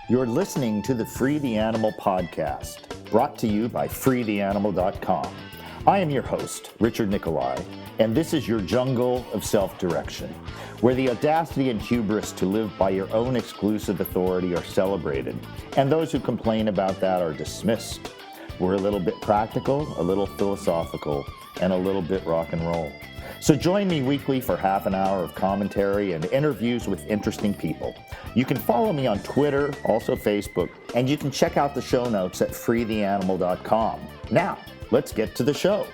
You're listening to the Free the Animal podcast, brought to you by freetheanimal.com. I am your host, Richard Nicolai, and this is your jungle of self-direction, where the audacity and hubris to live by your own exclusive authority are celebrated, and those who complain about that are dismissed. We're a little bit practical, a little philosophical, and a little bit rock and roll. So join me weekly for half an hour of commentary and interviews with interesting people. You can follow me on Twitter, also Facebook, and you can check out the show notes at freetheanimal.com. Now, let's get to the show.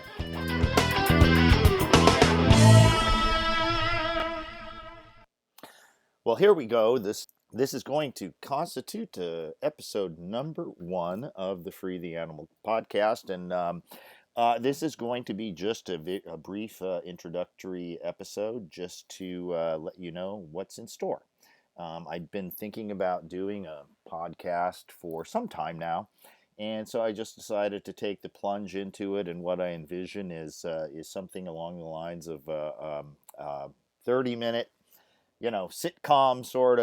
Well, here we go. This is going to constitute episode number 1 of the Free the Animal podcast, and this is going to be just a brief introductory episode just to let you know what's in store. I've been thinking about doing a podcast for some time now, and so I just decided to take the plunge into it. And what I envision is something along the lines of 30-minute, sitcom sort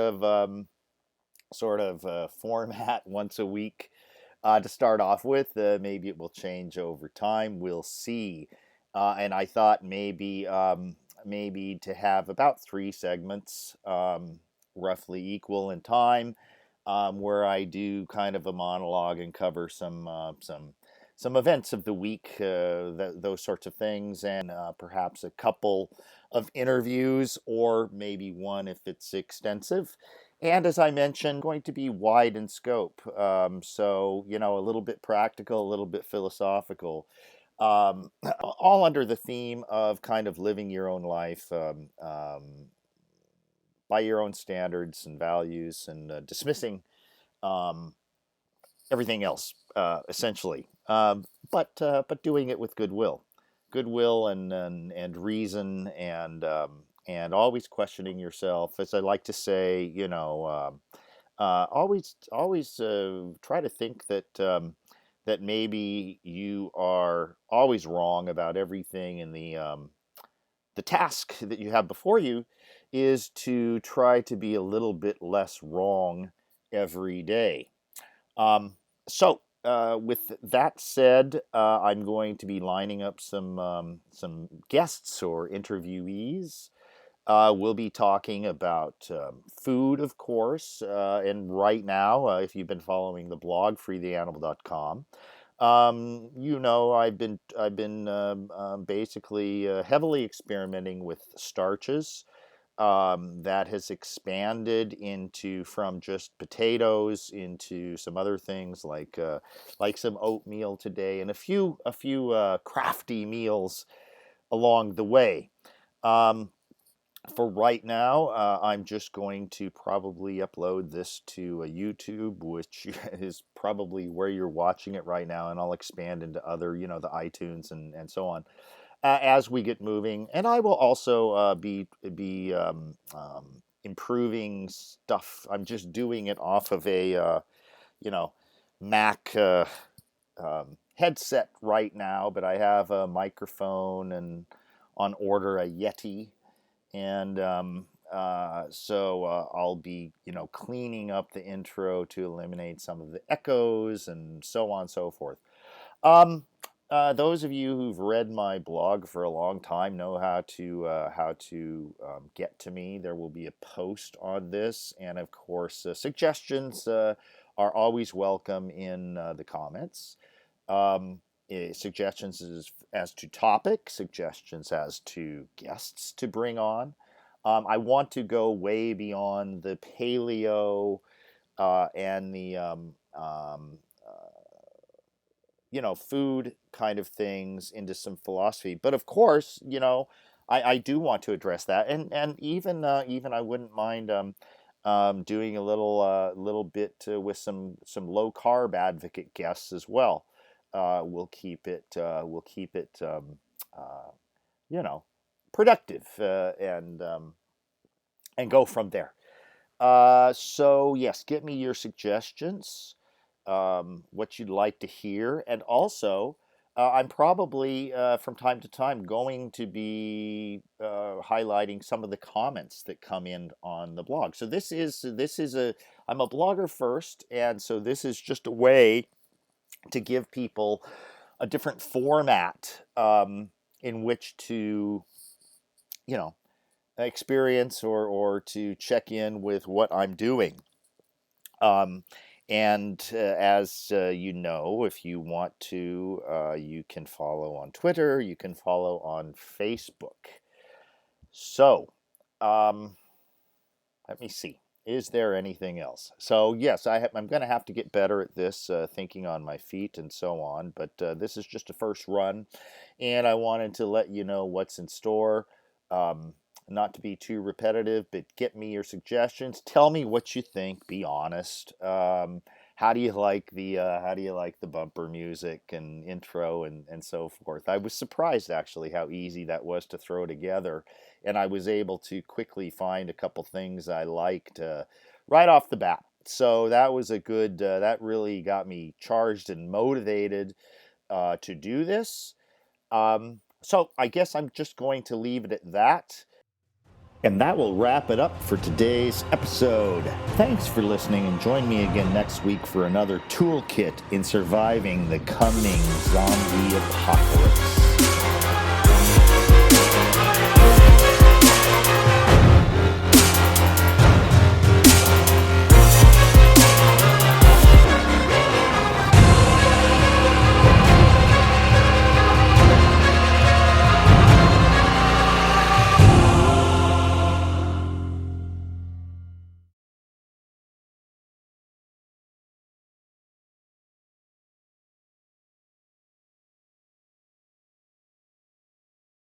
of format once a week. To start off with, maybe it will change over time. We'll see. And I thought maybe to have about 3 segments, roughly equal in time, where I do kind of a monologue and cover some events of the week, those sorts of things, and perhaps a couple of interviews, or maybe one if it's extensive. And as I mentioned, going to be wide in scope. So, a little bit practical, a little bit philosophical, all under the theme of kind of living your own life by your own standards and values, and dismissing everything else, essentially. But doing it with goodwill and reason, and always questioning yourself, as I like to say. Always try to think that maybe you are always wrong about everything, and the task that you have before you is to try to be a little bit less wrong every day. With that said, I'm going to be lining up some guests or interviewees. We'll be talking about food, of course, and right now, if you've been following the blog freetheanimal.com, I've been basically heavily experimenting with starches. That has expanded from just potatoes into some other things like some oatmeal today, and a few crafty meals along the way. For right now, I'm just going to probably upload this to YouTube, which is probably where you're watching it right now, and I'll expand into other, the iTunes and so on, as we get moving. And I will also be improving stuff. I'm just doing it off of a Mac headset right now, but I have a microphone and on order a Yeti, and so I'll be cleaning up the intro to eliminate some of the echoes and so on and so forth. Those of you who've read my blog for a long time know how to get to me. There will be a post on this, and of course, suggestions are always welcome in the comments. Suggestions as to topic, suggestions as to guests to bring on. I want to go way beyond the paleo and the food kind of things into some philosophy. But of course, I do want to address that, and even I wouldn't mind doing a little bit with some low carb advocate guests as well. We'll keep it productive, and go from there. So yes, get me your suggestions, what you'd like to hear, and also I'm probably from time to time going to be highlighting some of the comments that come in on the blog. So this is a I'm a blogger first, and so this is just a way to give people a different format in which to, you know, experience or to check in with what I'm doing. Um, and as you know, if you want to, you can follow on Twitter, you can follow on Facebook. So, um, let me see. Is there anything else? So, yes, I'm going to have to get better at this, thinking on my feet and so on. But this is just a first run, and I wanted to let you know what's in store. Um, Not to be too repetitive, but get me your suggestions. Tell me what you think. Be honest. How do you like the bumper music and intro and so forth? I was surprised actually how easy that was to throw together, and I was able to quickly find a couple things I liked right off the bat. So that was a good. That really got me charged and motivated to do this. So I guess I'm just going to leave it at that. And that will wrap it up for today's episode. Thanks for listening, and join me again next week for another toolkit in surviving the coming zombie apocalypse.